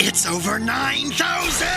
It's over 9,000!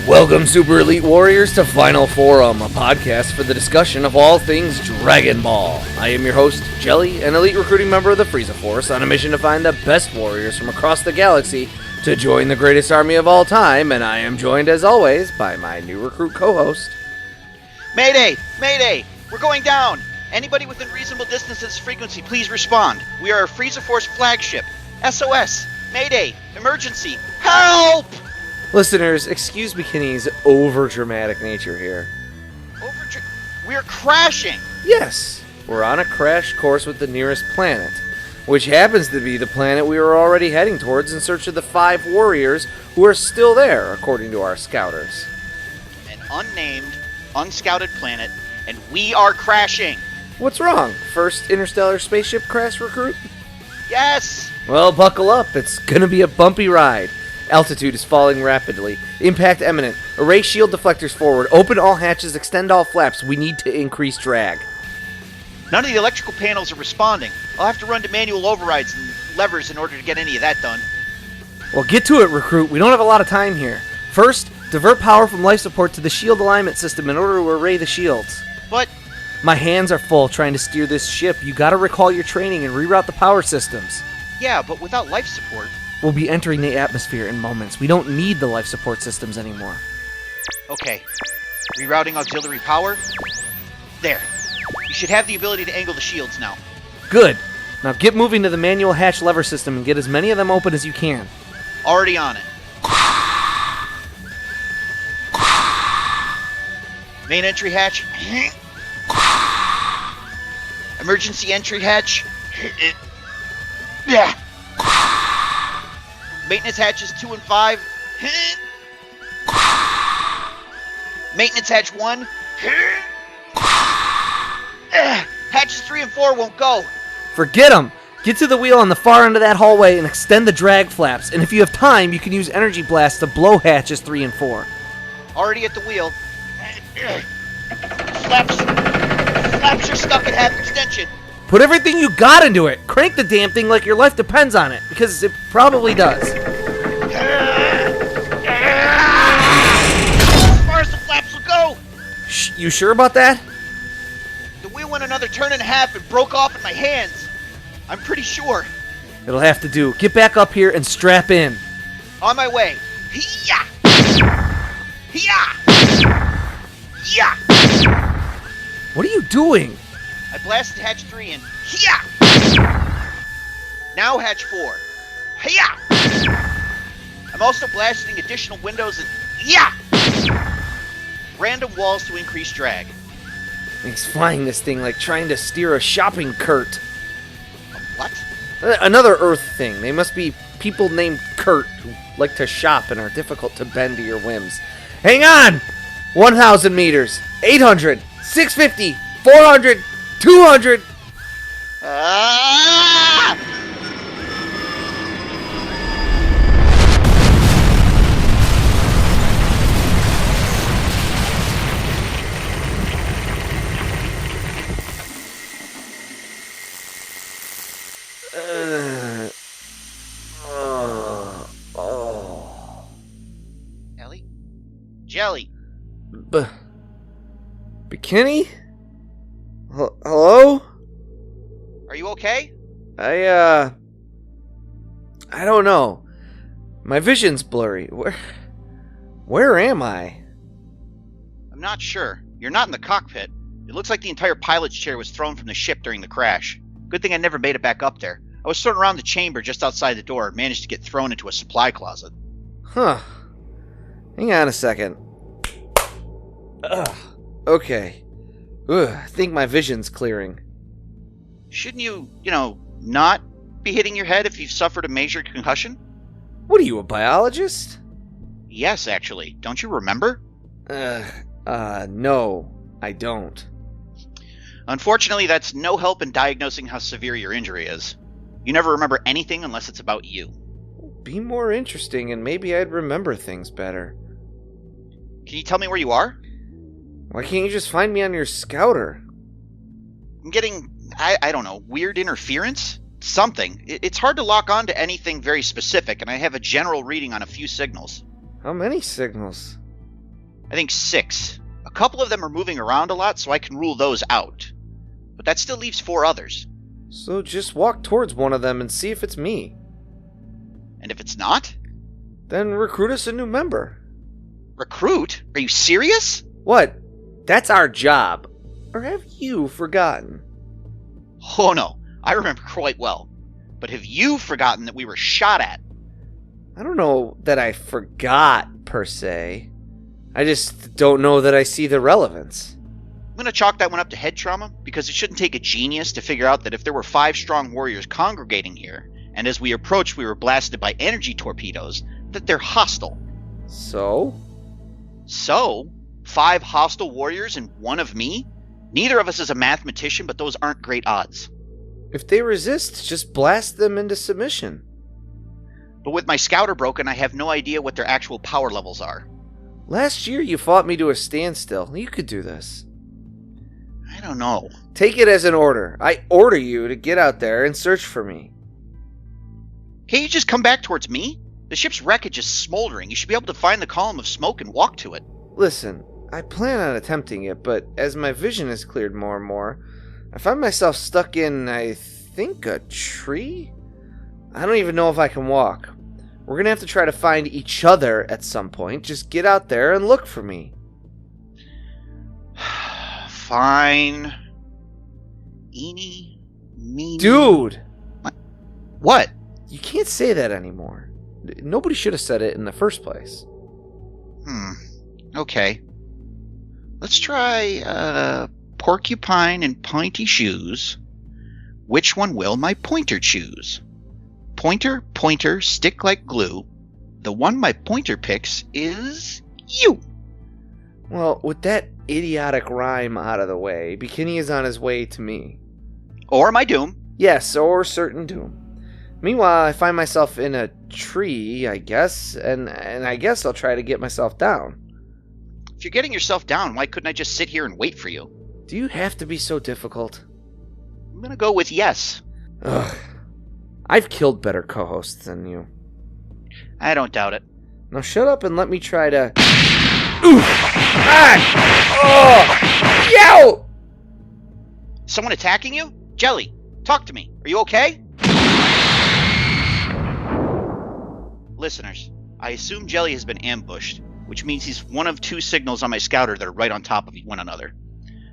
Welcome, Super Elite Warriors, to Final Forum, a podcast for the discussion of all things Dragon Ball. I am your host, Jelli, an elite recruiting member of the Frieza Force, on a mission to find the best warriors from across the galaxy to join the greatest army of all time, and I am joined, as always, by my new recruit co-host. Mayday! Mayday! We're going down! Anybody within reasonable distance of this frequency, please respond. We are a Frieza Force flagship. SOS! Mayday! Emergency! Help! Listeners, excuse Bekinney's over-dramatic nature here. We're crashing! Yes, we're on a crash course with the nearest planet, which happens to be the planet we were already heading towards in search of the 5 warriors who are still there, according to our scouters. An unnamed, unscouted planet, and we are crashing! What's wrong? First interstellar spaceship crash recruit? Yes! Well, buckle up. It's gonna be a bumpy ride. Altitude is falling rapidly. Impact imminent. Array shield deflectors forward. Open all hatches. Extend all flaps. We need to increase drag. None of the electrical panels are responding. I'll have to run to manual overrides and levers in order to get any of that done. Well, get to it, recruit. We don't have a lot of time here. First, divert power from life support to the shield alignment system in order to array the shields. But my hands are full trying to steer this ship. You gotta recall your training and reroute the power systems. yeah, but without life support... We'll be entering the atmosphere in moments. We don't need the life support systems anymore. Okay. Rerouting auxiliary power. There. You should have the ability to angle the shields now. Good. Now get moving to the manual hatch lever system and get as many of them open as you can. Already on it. Main entry hatch. Emergency entry hatch. Yeah. Maintenance hatches 2 and 5. Maintenance hatch 1. Hatches 3 and 4 won't go. Forget them. Get to the wheel on the far end of that hallway and extend the drag flaps. And if you have time, you can use energy blast to blow hatches 3 and 4. Already at the wheel. Flaps are stuck at half extension. Put everything you got into it. Crank the damn thing like your life depends on it, because it probably does. As far as the flaps will go. You sure about that? The wheel went another turn and a half and broke off in my hands. I'm pretty sure. It'll have to do. Get back up here and strap in. On my way. Hee-yah! Hee-yah! Yeah! What are you doing? I blasted hatch 3 in. Hee-yah! Now hatch 4. Hee-yah! I'm also blasting additional windows and... Yeah! Random walls to increase drag. He's flying this thing like trying to steer a shopping cart. What? Another Earth thing. They must be people named Kurt who like to shop and are difficult to bend to your whims. Hang on! 1,000 meters. 800. 650. 400. 200. Ah! Ellie? Jelly! Bekinney? Hello? Are you okay? I don't know. My vision's blurry. Where am I? I'm not sure. You're not in the cockpit. It looks like the entire pilot's chair was thrown from the ship during the crash. Good thing I never made it back up there. I was thrown around the chamber just outside the door and managed to get thrown into a supply closet. Huh. Hang on a second. Ugh. Okay. I think my vision's clearing. Shouldn't you, not be hitting your head if you've suffered a major concussion? What are you, a biologist? Yes, actually. Don't you remember? No, I don't. Unfortunately, that's no help in diagnosing how severe your injury is. You never remember anything unless it's about you. Be more interesting and maybe I'd remember things better. Can you tell me where you are? Why can't you just find me on your scouter? I'm getting, I don't know, weird interference? Something. It's hard to lock on to anything very specific, and I have a general reading on a few signals. How many signals? I think 6. A couple of them are moving around a lot, so I can rule those out. But that still leaves 4 others. So just walk towards one of them and see if it's me. And if it's not? Then recruit us a new member. Recruit? Are you serious? What? That's our job. Or have you forgotten? Oh no, I remember quite well. But have you forgotten that we were shot at? I don't know that I forgot, per se. I just don't know that I see the relevance. I'm going to chalk that one up to head trauma, because it shouldn't take a genius to figure out that if there were 5 strong warriors congregating here, and as we approached we were blasted by energy torpedoes, that they're hostile. So? So? 5 hostile warriors and 1 of me? Neither of us is a mathematician, but those aren't great odds. If they resist, just blast them into submission. But with my scouter broken, I have no idea what their actual power levels are. Last year you fought me to a standstill. You could do this. I don't know. Take it as an order. I order you to get out there and search for me. Can't you just come back towards me? The ship's wreckage is smoldering. You should be able to find the column of smoke and walk to it. Listen, I plan on attempting it, but as my vision has cleared more and more, I find myself stuck in, I think, a tree? I don't even know if I can walk. We're gonna have to try to find each other at some point. Just get out there and look for me. Fine. Eeny, meeny... Dude! What? You can't say that anymore. Nobody should have said it in the first place. Okay. Let's try, porcupine and pointy shoes. Which one will my pointer choose? Pointer, pointer, stick like glue. The one my pointer picks is you. Well, with that idiotic rhyme out of the way, Bekinney is on his way to me. Or my doom. Yes, or certain doom. Meanwhile, I find myself in a tree, I guess, and I guess I'll try to get myself down. If you're getting yourself down, why couldn't I just sit here and wait for you? Do you have to be so difficult? I'm gonna go with yes. Ugh. I've killed better co-hosts than you. I don't doubt it. Now shut up and let me try to... Oof! Ah! Oh! Yow! Someone attacking you? Jelly, talk to me. Are you okay? Listeners, I assume Jelly has been ambushed, which means he's one of 2 signals on my scouter that are right on top of one another.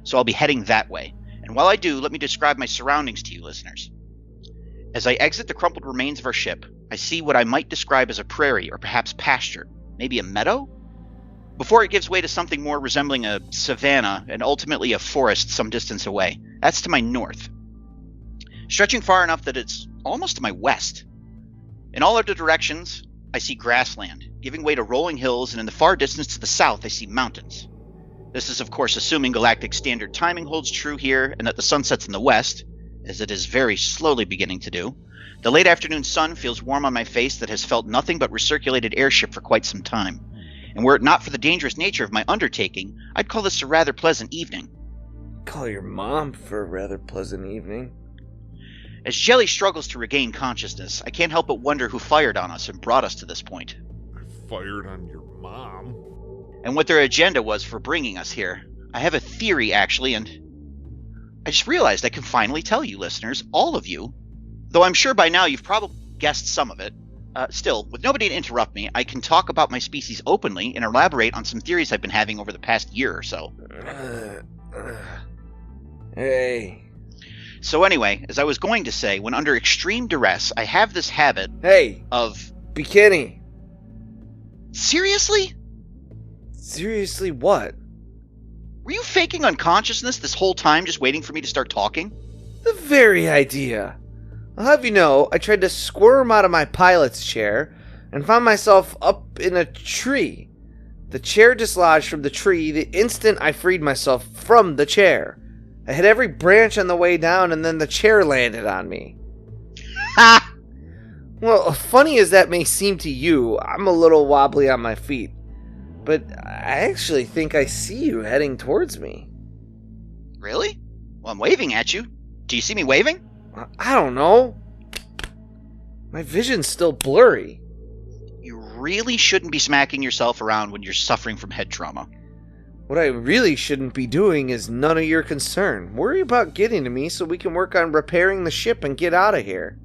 So I'll be heading that way. And while I do, let me describe my surroundings to you, listeners. As I exit the crumpled remains of our ship, I see what I might describe as a prairie or perhaps pasture, maybe a meadow? Before it gives way to something more resembling a savanna and ultimately a forest some distance away. That's to my north. Stretching far enough that it's almost to my west. In all other directions, I see grassland, giving way to rolling hills, and in the far distance to the south I see mountains. This is of course assuming galactic standard timing holds true here and that the sun sets in the west, as it is very slowly beginning to do. The late afternoon sun feels warm on my face that has felt nothing but recirculated airship for quite some time. And were it not for the dangerous nature of my undertaking, I'd call this a rather pleasant evening. Call your mom for a rather pleasant evening. As Jelly struggles to regain consciousness, I can't help but wonder who fired on us and brought us to this point. fired on your mom. And what their agenda was for bringing us here. I have a theory, actually, and I just realized I can finally tell you, listeners, all of you, though I'm sure by now you've probably guessed some of it. Still, with nobody to interrupt me, I can talk about my species openly and elaborate on some theories I've been having over the past year or so. Hey. So anyway, as I was going to say, when under extreme duress, I have this habit of... Bekinney. Seriously? Seriously what? Were you faking unconsciousness this whole time just waiting for me to start talking? The very idea. I'll have you know, I tried to squirm out of my pilot's chair and found myself up in a tree. The chair dislodged from the tree the instant I freed myself from the chair. I hit every branch on the way down and then the chair landed on me. Ha! Well, funny as that may seem to you, I'm a little wobbly on my feet. But I actually think I see you heading towards me. Really? Well, I'm waving at you. Do you see me waving? I don't know. My vision's still blurry. You really shouldn't be smacking yourself around when you're suffering from head trauma. What I really shouldn't be doing is none of your concern. Worry about getting to me so we can work on repairing the ship and get out of here.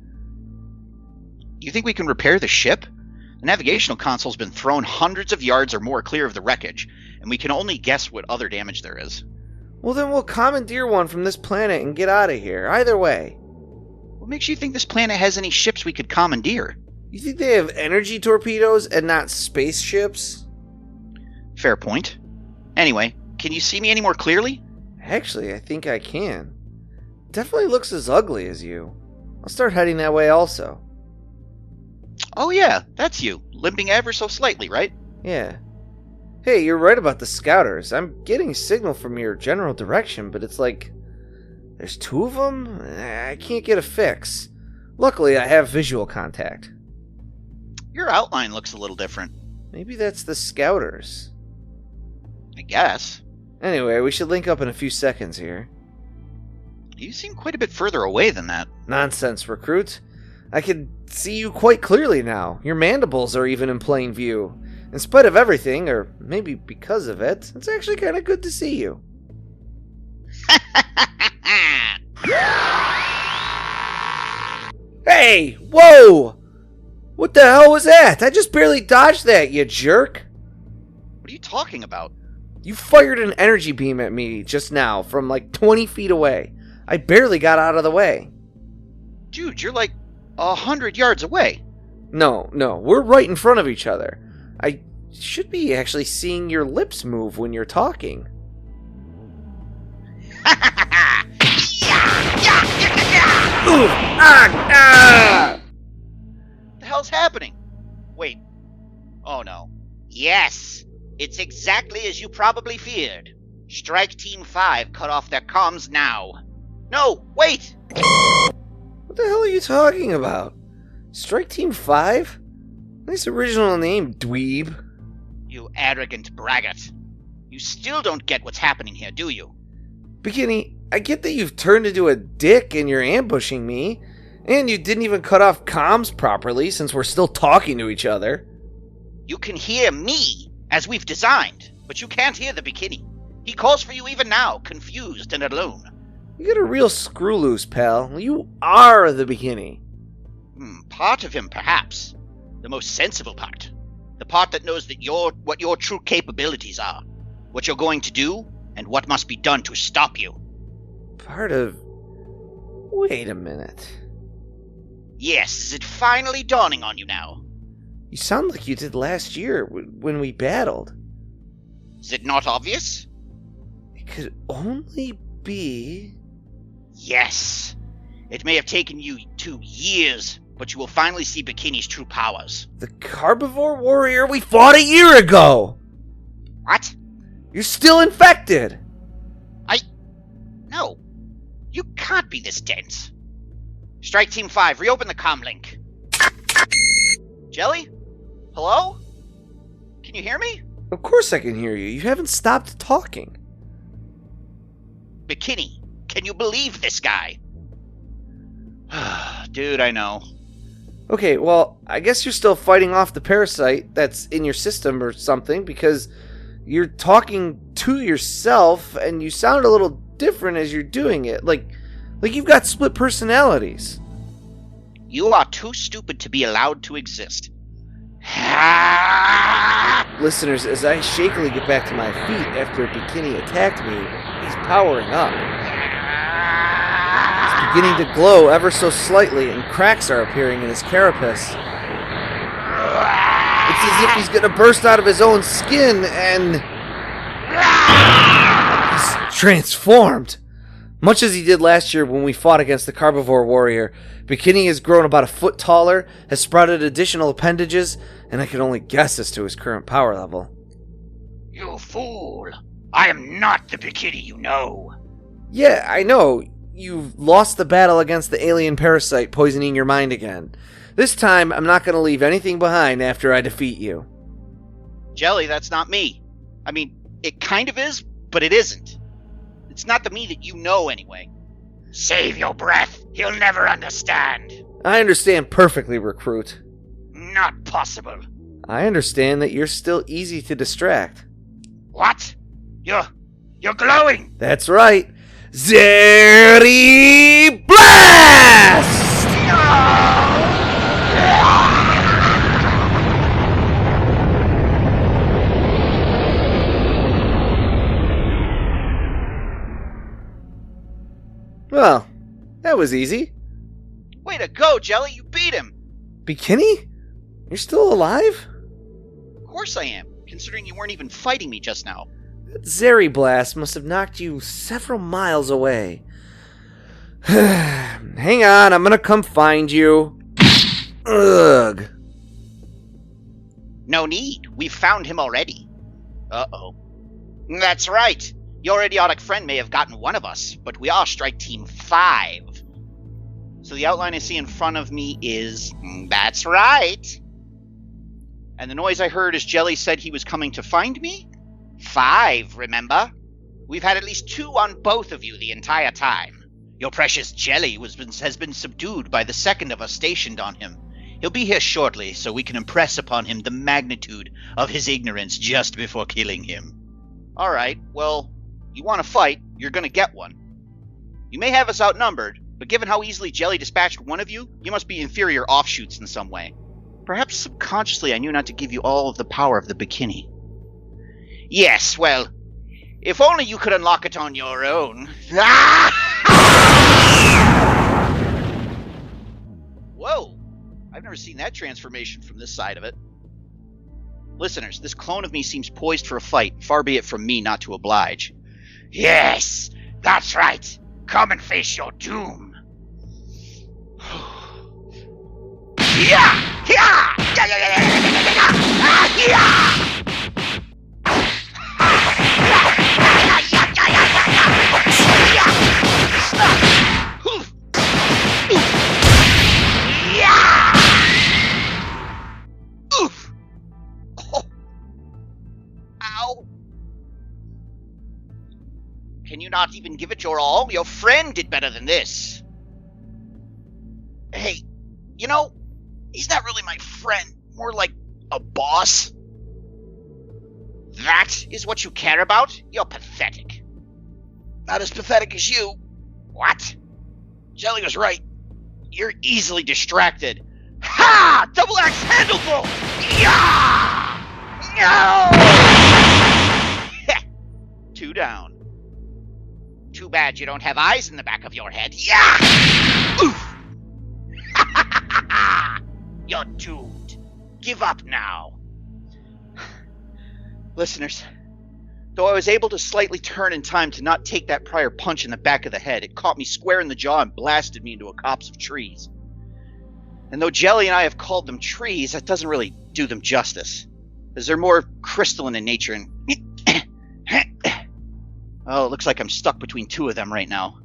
You think we can repair the ship? The navigational console's been thrown hundreds of yards or more clear of the wreckage, and we can only guess what other damage there is. Well, then we'll commandeer one from this planet and get out of here. Either way. What makes you think this planet has any ships we could commandeer? You think they have energy torpedoes and not spaceships? Fair point. Anyway, can you see me any more clearly? Actually, I think I can. Definitely looks as ugly as you. I'll start heading that way also. Oh yeah, that's you. Limping ever so slightly, right? Yeah. Hey, you're right about the scouters. I'm getting signal from your general direction, but it's like... there's two of them? I can't get a fix. Luckily, I have visual contact. Your outline looks a little different. Maybe that's the scouters. I guess. Anyway, we should link up in a few seconds here. You seem quite a bit further away than that. Nonsense, recruit. I can see you quite clearly now. Your mandibles are even in plain view. In spite of everything, or maybe because of it, it's actually kind of good to see you. Hey! Whoa! What the hell was that? I just barely dodged that, you jerk! What are you talking about? You fired an energy beam at me just now from like 20 feet away. I barely got out of the way. Dude, you're like 100 yards away. No, we're right in front of each other. I should be actually seeing your lips move when you're talking. The hell's happening? Wait. Oh no. Yes, it's exactly as you probably feared. Strike Team 5 cut off their comms now. No, wait! What the hell are you talking about? Strike Team 5? Nice original name, dweeb. You arrogant braggart. You still don't get what's happening here, do you? Bekinney, I get that you've turned into a dick and you're ambushing me, and you didn't even cut off comms properly since we're still talking to each other. You can hear me, as we've designed, but you can't hear the Bekinney. He calls for you even now, confused and alone. You get a real screw loose, pal. You are the Bekinney. Part of him, perhaps. The most sensible part. The part that knows that what your true capabilities are. What you're going to do, and what must be done to stop you. Part of... Wait a minute. Yes, is it finally dawning on you now? You sound like you did last year when we battled. Is it not obvious? It could only be... Yes. It may have taken you 2 years, but you will finally see Bekinney's true powers. The Carbivore Warrior we fought a year ago! What? You're still infected! No. You can't be this dense. Strike Team 5, reopen the comm link. Jelly? Hello? Can you hear me? Of course I can hear you. You haven't stopped talking. Bekinney, can you believe this guy? Dude, I know. Okay, well, I guess you're still fighting off the parasite that's in your system or something, because you're talking to yourself and you sound a little different as you're doing it. Like you've got split personalities. You are too stupid to be allowed to exist. Listeners, as I shakily get back to my feet after Bekinney attacked me, he's powering up. He's beginning to glow ever so slightly, and cracks are appearing in his carapace. It's as if he's gonna burst out of his own skin, and he's transformed. Much as he did last year when we fought against the Carbivore Warrior, Bekinney has grown about a foot taller, has sprouted additional appendages, and I can only guess as to his current power level. You fool! I am not the Bekinney you know. Yeah, I know. You've lost the battle against the alien parasite poisoning your mind again. This time, I'm not going to leave anything behind after I defeat you. Jelly, that's not me. I mean, it kind of is, but it isn't. It's not the me that you know anyway. Save your breath. He'll never understand. I understand perfectly, Recruit. Not possible. I understand that you're still easy to distract. What? You're glowing. That's right. Zeri Blast! Well, that was easy. Way to go, Jelly. You beat him. Bekinney? You're still alive? Of course I am, considering you weren't even fighting me just now. That Zeri Blast must have knocked you several miles away. Hang on, I'm gonna come find you. Ugh. No need. We've found him already. Uh-oh. That's right. Your idiotic friend may have gotten one of us, but we are Strike Team 5. So the outline I see in front of me is... That's right. And the noise I heard as Jelly said he was coming to find me? 5, remember? We've had at least 2 on both of you the entire time. Your precious Jelly has been subdued by the second of us stationed on him. He'll be here shortly, so we can impress upon him the magnitude of his ignorance just before killing him. Alright, well, you want to fight, you're gonna get one. You may have us outnumbered, but given how easily Jelly dispatched one of you, you must be inferior offshoots in some way. Perhaps subconsciously I knew not to give you all of the power of the Bekinney. Yes, well, if only you could unlock it on your own. Whoa! I've never seen that transformation from this side of it. Listeners, this clone of me seems poised for a fight, far be it from me not to oblige. Yes, that's right. Come and face your doom. Oof! Oh. Ow! Can you not even give it your all? Your friend did better than this. Hey, you know, he's not really my friend, more like a boss. That is what you care about? You're pathetic. Not as pathetic as you. What? Jelly was right. You're easily distracted. Ha! Double axe handleable! Yeah! No! 2 down. Too bad you don't have eyes in the back of your head. Yeah! Oof! You're doomed. Give up now. Listeners, though I was able to slightly turn in time to not take that prior punch in the back of the head, it caught me square in the jaw and blasted me into a copse of trees. And though Jelly and I have called them trees, that doesn't really do them justice, as they're more crystalline in nature and... Oh, it looks like I'm stuck between 2 of them right now.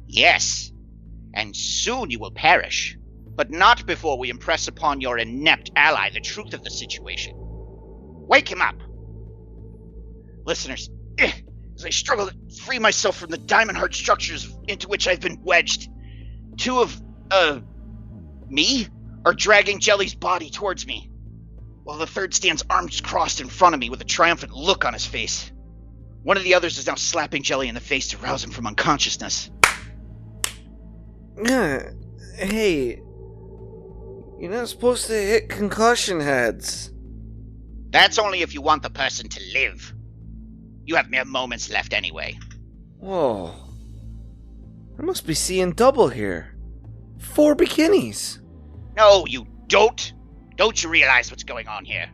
Yes, and soon you will perish, but not before we impress upon your inept ally the truth of the situation. Wake him up! Listeners, as I struggle to free myself from the diamond heart structures into which I've been wedged, 2 of, me are dragging Jelly's body towards me, while the third stands arms crossed in front of me with a triumphant look on his face. One of the others is now slapping Jelly in the face to rouse him from unconsciousness. Hey, you're not supposed to hit concussion heads. That's only if you want the person to live. You have mere moments left anyway. Whoa. I must be seeing double here. 4 Bekinneys. No, you don't. Don't you realize what's going on here?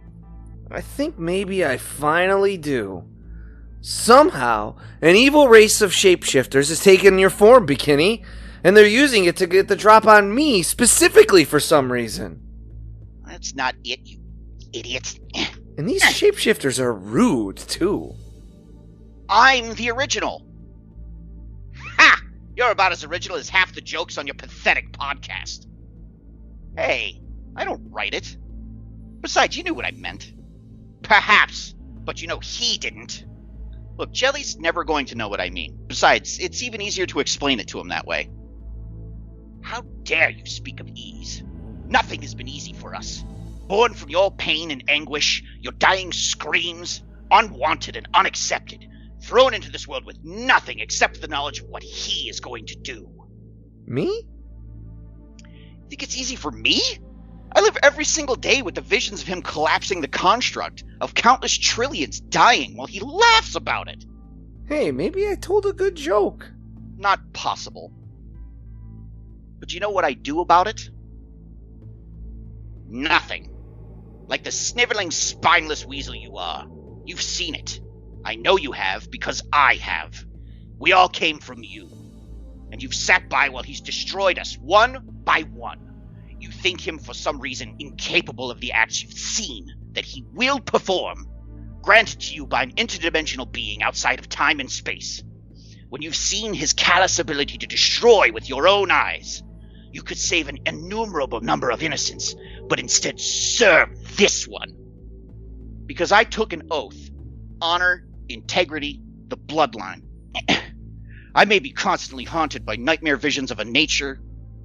I think maybe I finally do. Somehow, an evil race of shapeshifters has taken your form, Bekinney, and they're using it to get the drop on me specifically for some reason. That's not it, you idiot. And these shapeshifters are rude, too. I'm the original. Ha! You're about as original as half the jokes on your pathetic podcast. Hey, I don't write it. Besides, you knew what I meant. Perhaps, but you know he didn't. Look, Jelly's never going to know what I mean. Besides, it's even easier to explain it to him that way. How dare you speak of ease? Nothing has been easy for us. Born from your pain and anguish, your dying screams, unwanted and unaccepted, thrown into this world with nothing except the knowledge of what he is going to do. Me? Think it's easy for me? I live every single day with the visions of him collapsing the construct, of countless trillions dying while he laughs about it. Hey, maybe I told a good joke. Not possible. But you know what I do about it? Nothing. Like the sniveling, spineless weasel you are. You've seen it. I know you have, because I have. We all came from you. And you've sat by while he's destroyed us, one by one. You think him for some reason incapable of the acts you've seen that he will perform, granted to you by an interdimensional being outside of time and space. When you've seen his callous ability to destroy with your own eyes, you could save an innumerable number of innocents, but instead serve this one. Because I took an oath. Honor, integrity, the bloodline. I may be constantly haunted by nightmare visions of a nature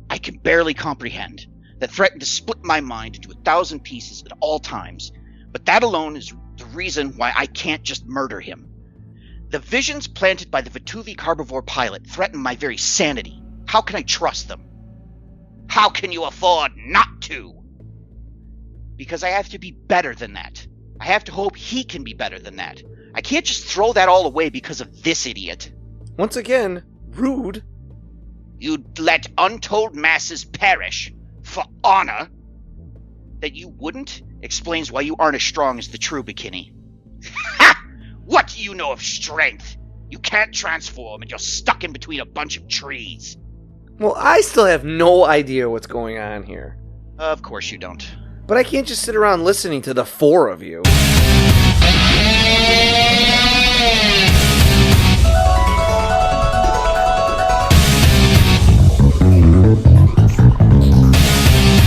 I can barely comprehend, that threaten to split my mind into 1,000 pieces at all times, but that alone is the reason why I can't just murder him. The visions planted by the Vituvi Carbivore pilot threaten my very sanity. How can I trust them? How can you afford not to? Because I have to be better than that. I have to hope he can be better than that. I can't just throw that all away because of this idiot. Once again, rude. You'd let untold masses perish for honor? That you wouldn't explains why you aren't as strong as the true Bekinney. Ha! What do you know of strength? You can't transform and you're stuck in between a bunch of trees. Well, I still have no idea what's going on here. Of course you don't. But I can't just sit around listening to the 4 of you.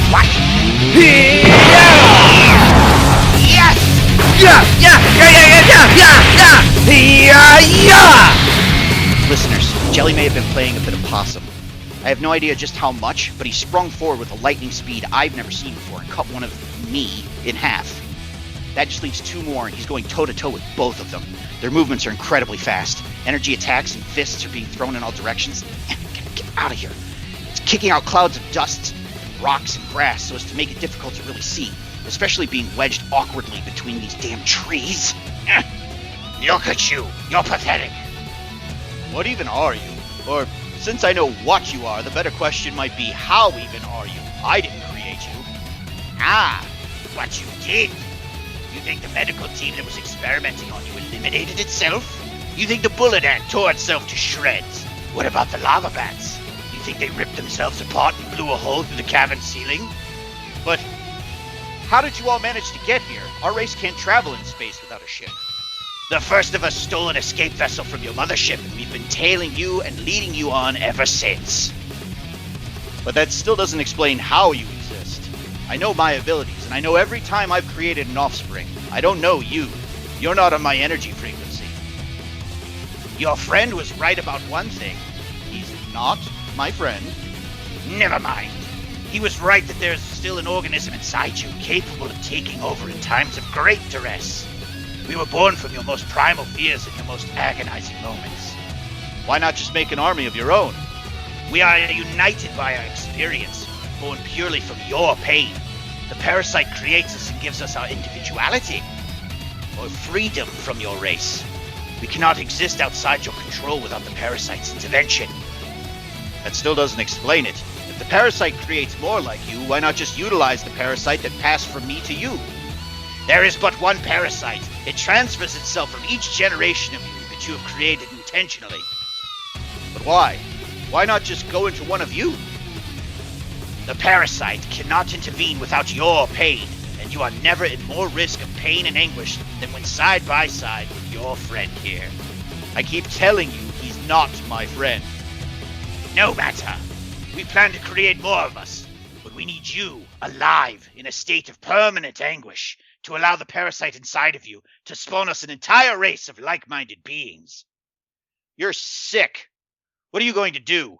What? Yes! Yeah! Listeners, Jelly may have been playing a bit of possum. I have no idea just how much, but he sprung forward with a lightning speed I've never seen before and cut one of me in half. That just leaves 2 more, and he's going toe-to-toe with both of them. Their movements are incredibly fast. Energy attacks and fists are being thrown in all directions. Get out of here. It's kicking out clouds of dust, rocks, and grass so as to make it difficult to really see, especially being wedged awkwardly between these damn trees. Look at you. You're pathetic. What even are you? Or, since I know what you are, the better question might be, how even are you? I didn't create you. Ah, but you did. You think the medical team that was experimenting on you eliminated itself? You think the bullet ant tore itself to shreds? What about the lava bats? You think they ripped themselves apart and blew a hole through the cavern ceiling? But how did you all manage to get here? Our race can't travel in space without a ship. The first of us stole an escape vessel from your mothership, and we've been tailing you and leading you on ever since. But that still doesn't explain how you exist. I know my abilities, and I know every time I've created an offspring. I don't know you. You're not on my energy frequency. Your friend was right about one thing. He's not my friend. Never mind. He was right that there's still an organism inside you capable of taking over in times of great duress. We were born from your most primal fears and your most agonizing moments. Why not just make an army of your own? We are united by our experience, born purely from your pain. The parasite creates us and gives us our individuality, or freedom from your race. We cannot exist outside your control without the parasite's intervention. That still doesn't explain it. If the parasite creates more like you, why not just utilize the parasite that passed from me to you? There is but one parasite. It transfers itself from each generation of you that you have created intentionally. But why? Why not just go into one of you? The parasite cannot intervene without your pain, and you are never in more risk of pain and anguish than when side by side with your friend here. I keep telling you, he's not my friend. No matter. We plan to create more of us, but we need you alive in a state of permanent anguish to allow the parasite inside of you to spawn us an entire race of like-minded beings. You're sick. What are you going to do?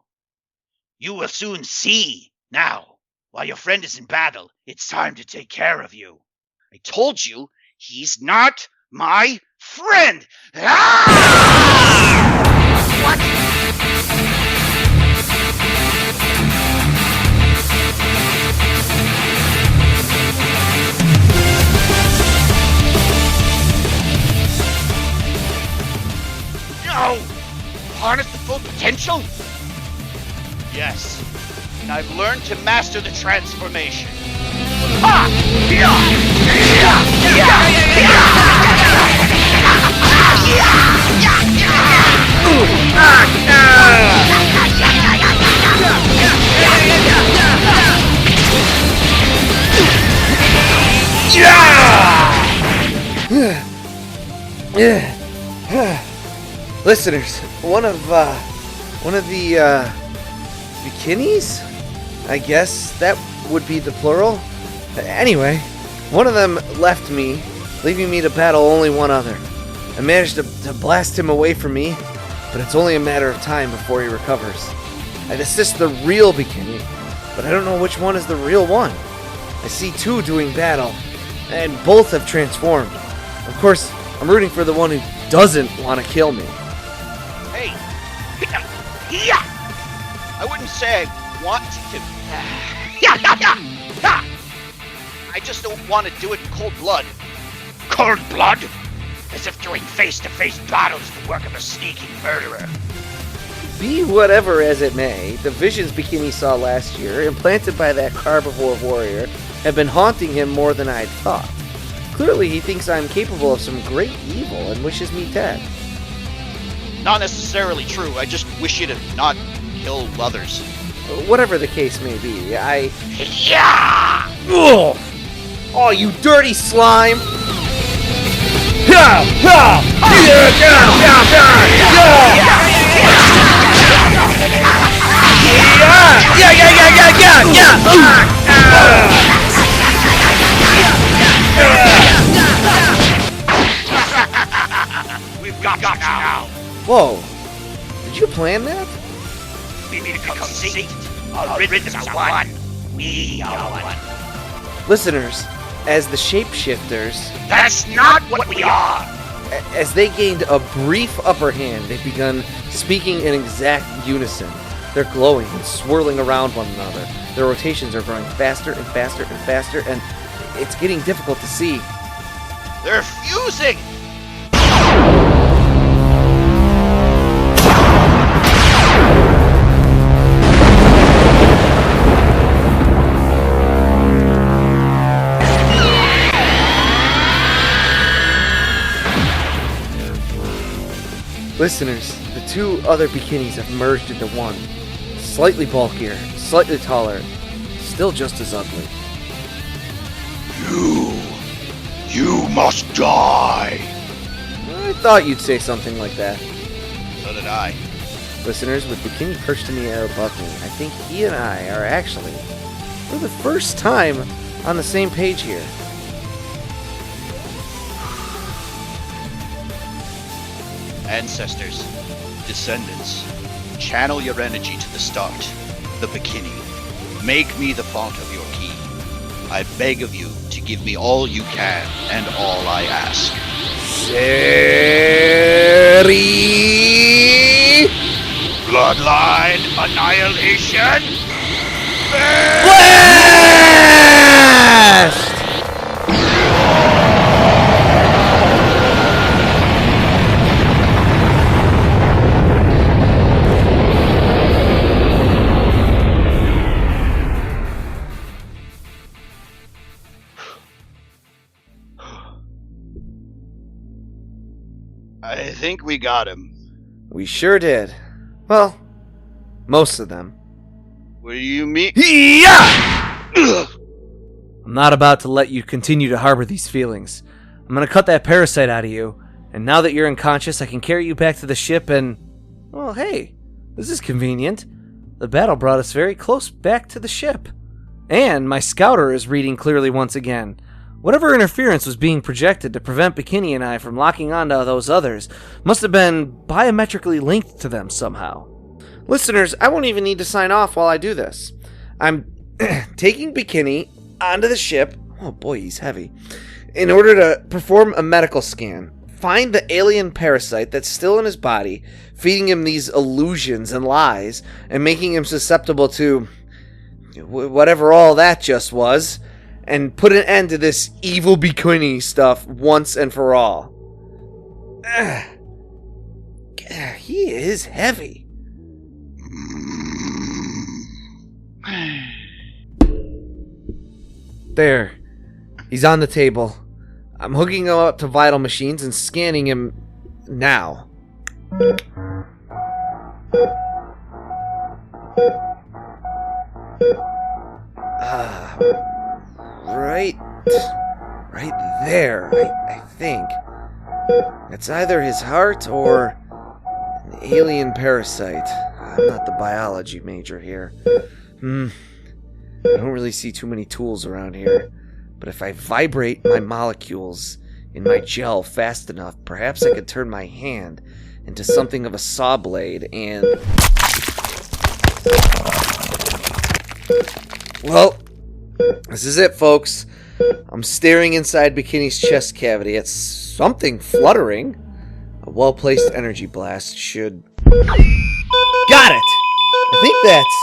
You will soon see. Now, while your friend is in battle, it's time to take care of you. I told you, he's not my friend! Ah! What? No! Harness the full potential? Yes. And I've learned to master the transformation. Ha! Listeners, one of the Bekinneys? I guess that would be the plural. Anyway, one of them left me, leaving me to battle only one other. I managed to blast him away from me, but it's only a matter of time before he recovers. I'd assist the real Bekinney, but I don't know which one is the real one. I see two doing battle, and both have transformed. Of course, I'm rooting for the one who doesn't want to kill me. Hey! I wouldn't say I want to. I just don't want to do it in cold blood. Cold blood? As if doing face-to-face battle is the work of a sneaking murderer. Be whatever as it may, the visions Bekinney saw last year, implanted by that carbivore warrior, have been haunting him more than I'd thought. Clearly he thinks I'm capable of some great evil and wishes me dead. Not necessarily true. I just wish you to not kill others. Whatever the case may be, Yeah! Ugh! Oh, you dirty slime! Yeah! We've got you now. Whoa! Did you plan that? We become Satan. Our rhythms are one. We are one. Listeners, as the shapeshifters, That's not what we are. as they gained a brief upper hand, they've begun speaking in exact unison. They're glowing and swirling around one another. Their rotations are growing faster and faster and faster, and it's getting difficult to see. They're fusing! Listeners, the two other Bekinneys have merged into one. Slightly bulkier, slightly taller, still just as ugly. You must die. I thought you'd say something like that. So did I. Listeners, with Bekinney perched in the air above me, I think he and I are actually, for the first time, on the same page here. Ancestors, descendants, channel your energy to the start, the Bekinney. make me the font of your key. I beg of you to give me all you can and all I ask. Seri... Bloodline annihilation. Blast! I think we got him. We sure did. Well, most of them. What do you mean? Yeah! I'm not about to let you continue to harbor these feelings. I'm gonna cut that parasite out of you, and now that you're unconscious, I can carry you back to the ship and... Well, hey, this is convenient. The battle brought us very close back to the ship. And my scouter is reading clearly once again. Whatever interference was being projected to prevent Bekinney and I from locking onto those others must have been biometrically linked to them somehow. Listeners, I won't even need to sign off while I do this. I'm taking Bekinney onto the ship, oh boy, he's heavy, in order to perform a medical scan, find the alien parasite that's still in his body, feeding him these illusions and lies, and making him susceptible to whatever all that just was, and put an end to this evil Bekinney stuff once and for all. He is heavy. There. He's on the table. I'm hooking him up to vital machines and scanning him now. Right there, I think. It's either his heart or an alien parasite. I'm not the biology major here. I don't really see too many tools around here. But if I vibrate my molecules in my gel fast enough, perhaps I could turn my hand into something of a saw blade and... Well, this is it, folks. I'm staring inside Bekinney's chest cavity at something fluttering. A well-placed energy blast should... Got it! I think that's...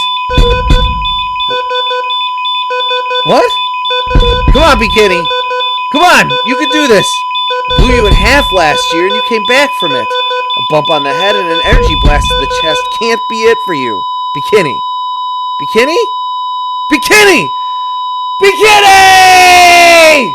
What? Come on, Bekinney. Come on, you can do this. I blew you in half last year and you came back from it. A bump on the head and an energy blast to the chest can't be it for you. Bekinney. Bekinney? Bekinney! Bekinney!